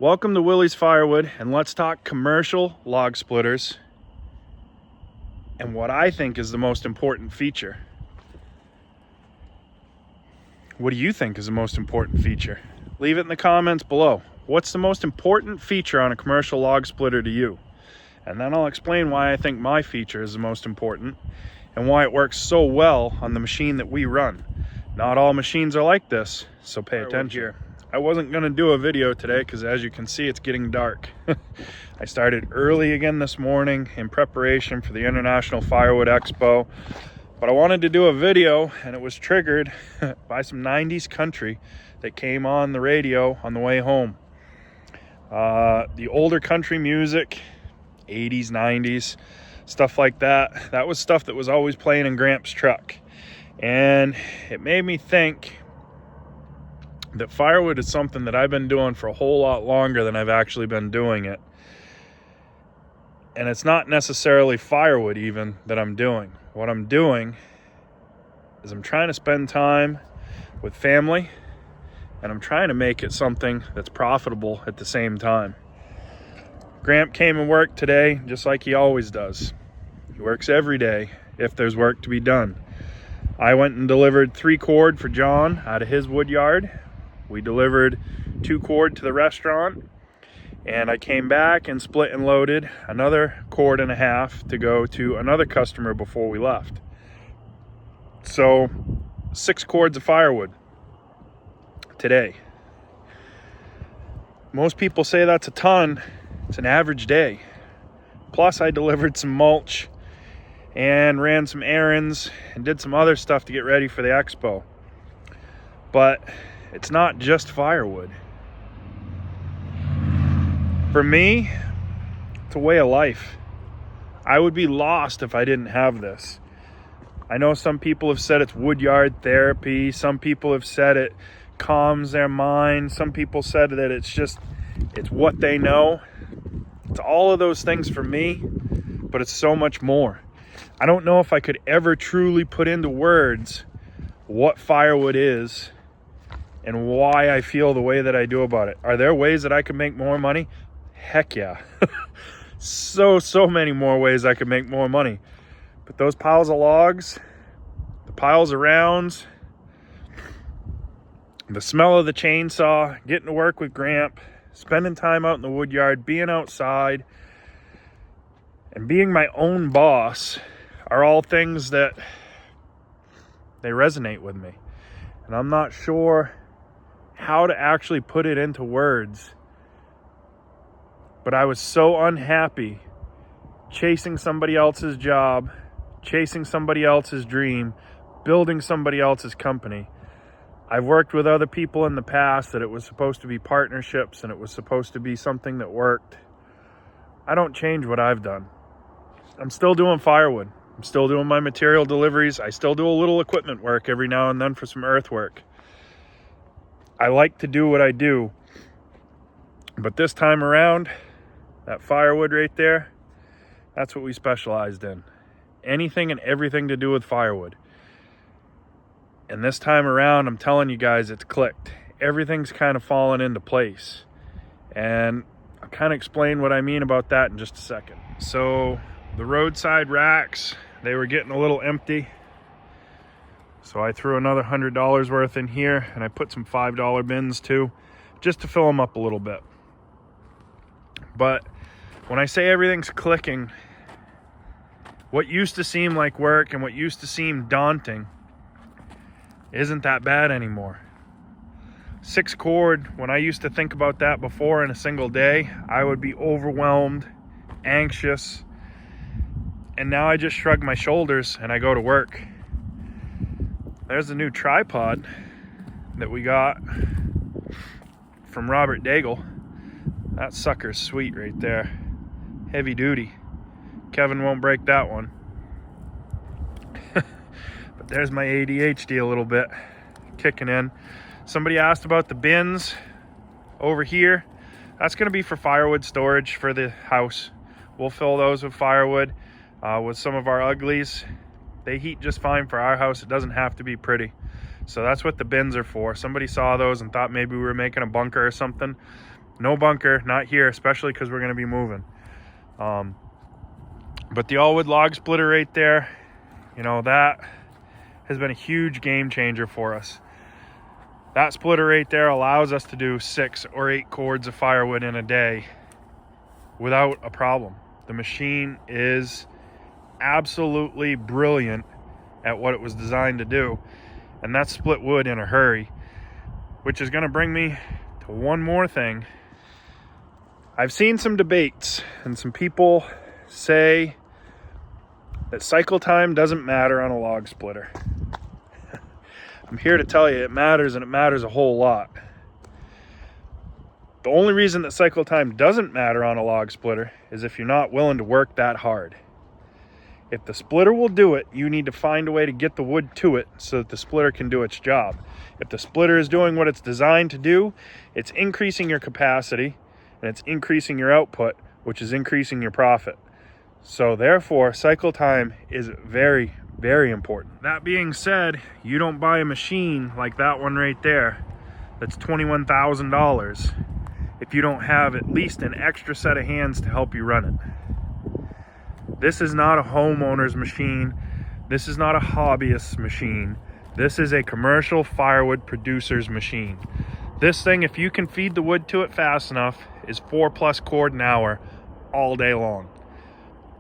Welcome to Willie's Firewood, and let's talk commercial log splitters and what I think is the most important feature. What do you think is the most important feature? Leave it in the comments below. What's the most important feature on a commercial log splitter to you? And then I'll explain why I think my feature is the most important and why it works so well on the machine that we run. Not all machines are like this, so pay attention here. I wasn't going to do a video today because, as you can see, it's getting dark. I started early again this morning in preparation for the International Firewood Expo, but I wanted to do a video and it was triggered by some 90s country that came on the radio on the way home. The older country music, 80s, 90s, stuff like that. That was stuff that was always playing in Gramps' truck. And it made me think that firewood is something that I've been doing for a whole lot longer than I've actually been doing it. And it's not necessarily firewood even that I'm doing. What I'm doing is I'm trying to spend time with family, and I'm trying to make it something that's profitable at the same time. Gramp came and worked today just like he always does. He works every day if there's work to be done. I went and delivered 3 cord for John out of his wood yard. We delivered 2 cord to the restaurant, and I came back and split and loaded another 1.5 cord to go to another customer before we left. So 6 cords of firewood today. Most people say that's a ton. It's an average day. Plus I delivered some mulch and ran some errands and did some other stuff to get ready for the expo. But it's not just firewood. For me, it's a way of life. I would be lost if I didn't have this. I know some people have said it's woodyard therapy. Some people have said it calms their mind. Some people said that it's what they know. It's all of those things for me, but it's so much more. I don't know if I could ever truly put into words what firewood is and why I feel the way that I do about it. Are there ways that I could make more money? Heck yeah. so many more ways I could make more money. But those piles of logs, the piles of rounds, the smell of the chainsaw, getting to work with Gramp, spending time out in the wood yard, being outside, and being my own boss are all things that they resonate with me. And I'm not sure how to actually put it into words, but I was so unhappy chasing somebody else's job, chasing somebody else's dream, building somebody else's company. I've worked with other people in the past that it was supposed to be partnerships and it was supposed to be something that worked. I don't change what I've done. I'm still doing firewood. I'm still doing my material deliveries. I still do a little equipment work every now and then for some earth work. I like to do what I do, but this time around, that firewood right there, that's what we specialized in. Anything and everything to do with firewood. And this time around, I'm telling you guys, it's clicked. Everything's kind of fallen into place. And I'll kind of explain what I mean about that in just a second. So the roadside racks, they were getting a little empty. So I threw another $100 worth in here, and I put some $5 bins too, just to fill them up a little bit. But when I say everything's clicking, what used to seem like work and what used to seem daunting isn't that bad anymore. 6 cord, when I used to think about that before in a single day, I would be overwhelmed, anxious, and now I just shrug my shoulders and I go to work. There's a new tripod that we got from Robert Daigle. That sucker's sweet right there. Heavy duty. Kevin won't break that one. But there's my ADHD a little bit kicking in. Somebody asked about the bins over here. That's going to be for firewood storage for the house. We'll fill those with firewood with some of our uglies. They heat just fine for our house. It doesn't have to be pretty. So that's what the bins are for. Somebody saw those and thought maybe we were making a bunker or something. No bunker, not here, especially because we're going to be moving. But the all-wood log splitter right there, you know, that has been a huge game changer for us. That splitter right there allows us to do 6 or 8 cords of firewood in a day without a problem. The machine is absolutely brilliant at what it was designed to do, and that's split wood in a hurry, which is going to bring me to one more thing. I've seen some debates and some people say that cycle time doesn't matter on a log splitter. I'm here to tell you it matters, and it matters a whole lot. The only reason that cycle time doesn't matter on a log splitter is if you're not willing to work that hard. If the splitter will do it, you need to find a way to get the wood to it so that the splitter can do its job. If the splitter is doing what it's designed to do, it's increasing your capacity and it's increasing your output, which is increasing your profit. So therefore, cycle time is very, very important. That being said, you don't buy a machine like that one right there that's $21,000 if you don't have at least an extra set of hands to help you run it. This is not a homeowner's machine. This is not a hobbyist's machine. This is a commercial firewood producer's machine. This thing, if you can feed the wood to it fast enough, is 4+ cord an hour all day long.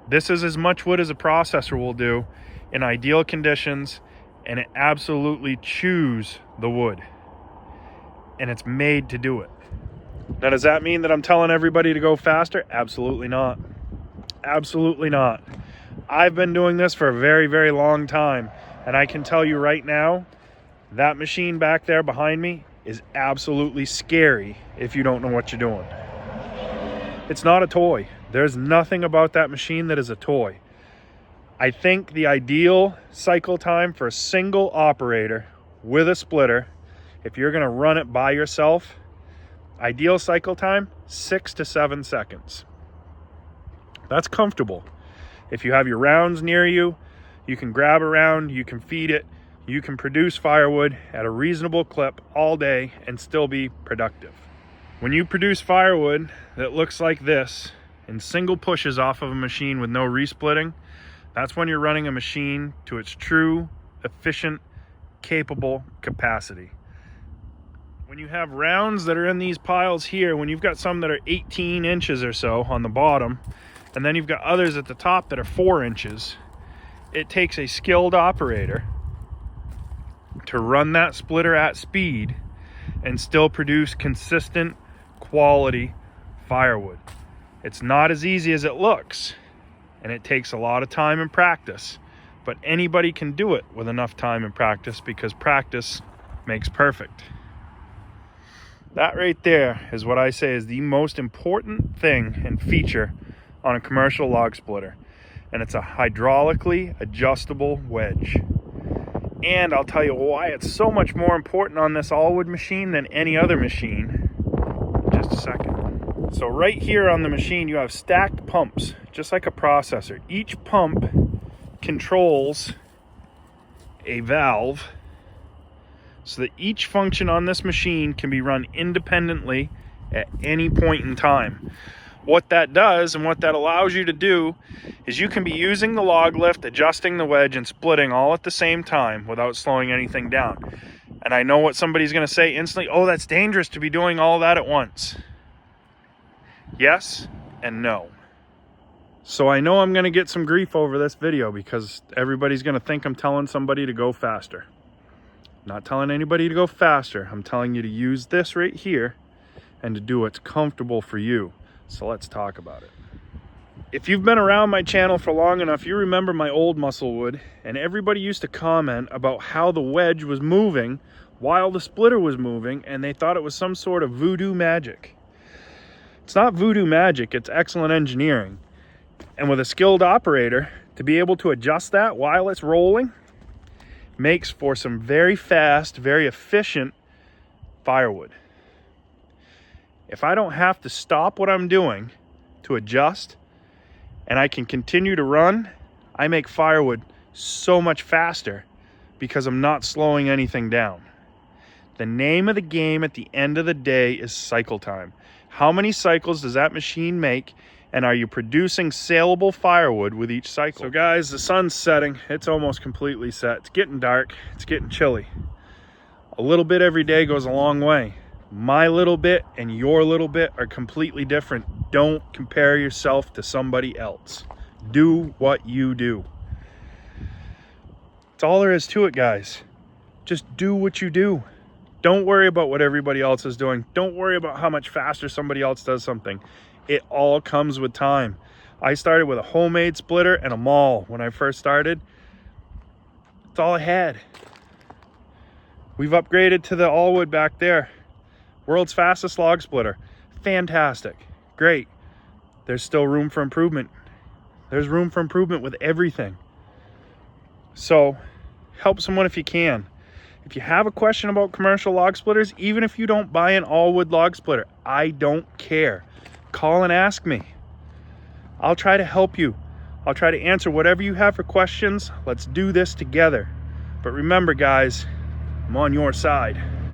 This is as much wood as a processor will do in ideal conditions, and it absolutely chews the wood. And it's made to do it. Now, does that mean that I'm telling everybody to go faster? Absolutely not. Absolutely not. I've been doing this for a very, very long time, and I can tell you right now, that machine back there behind me is absolutely scary if you don't know what you're doing. It's not a toy. There's nothing about that machine that is a toy. I think the ideal cycle time for a single operator with a splitter, if you're going to run it by yourself, ideal cycle time, 6 to 7 seconds. That's comfortable. If you have your rounds near you, you can grab a round, you can feed it, you can produce firewood at a reasonable clip all day and still be productive. When you produce firewood that looks like this in single pushes off of a machine with no resplitting, that's when you're running a machine to its true, efficient, capable capacity. When you have rounds that are in these piles here, when you've got some that are 18 inches or so on the bottom, and then you've got others at the top that are 4 inches, it takes a skilled operator to run that splitter at speed and still produce consistent quality firewood. It's not as easy as it looks, and it takes a lot of time and practice, but anybody can do it with enough time and practice, because practice makes perfect. That right there is what I say is the most important thing and feature on a commercial log splitter, and it's a hydraulically adjustable wedge. And I'll tell you why it's so much more important on this all-wood machine than any other machine in just a second. So right here on the machine, you have stacked pumps, just like a processor. Each pump controls a valve so that each function on this machine can be run independently at any point in time. What that does and what that allows you to do is you can be using the log lift, adjusting the wedge, and splitting all at the same time without slowing anything down. And I know what somebody's going to say instantly, oh, that's dangerous to be doing all that at once. Yes and no. So I know I'm going to get some grief over this video because everybody's going to think I'm telling somebody to go faster. I'm not telling anybody to go faster. I'm telling you to use this right here and to do what's comfortable for you. So let's talk about it. If you've been around my channel for long enough, you remember my old muscle wood, and everybody used to comment about how the wedge was moving while the splitter was moving, and they thought it was some sort of voodoo magic. It's not voodoo magic, it's excellent engineering. And with a skilled operator, to be able to adjust that while it's rolling makes for some very fast, very efficient firewood. If I don't have to stop what I'm doing to adjust and I can continue to run, I make firewood so much faster because I'm not slowing anything down. The name of the game at the end of the day is cycle time. How many cycles does that machine make? And are you producing saleable firewood with each cycle? So guys, the sun's setting. It's almost completely set. It's getting dark. It's getting chilly. A little bit every day goes a long way. My little bit and your little bit are completely different. Don't compare yourself to somebody else. Do what you do. That's all there is to it, guys. Just do what you do. Don't worry about what everybody else is doing. Don't worry about how much faster somebody else does something. It all comes with time. I started with a homemade splitter and a maul when I first started. That's all I had. We've upgraded to the all wood back there. World's fastest log splitter. Fantastic. Great. There's still room for improvement. There's room for improvement with everything. So help someone if you can. If you have a question about commercial log splitters, even if you don't buy an all wood log splitter, I don't care. Call and ask me. I'll try to help you. I'll try to answer whatever you have for questions. Let's do this together. But remember, guys, I'm on your side.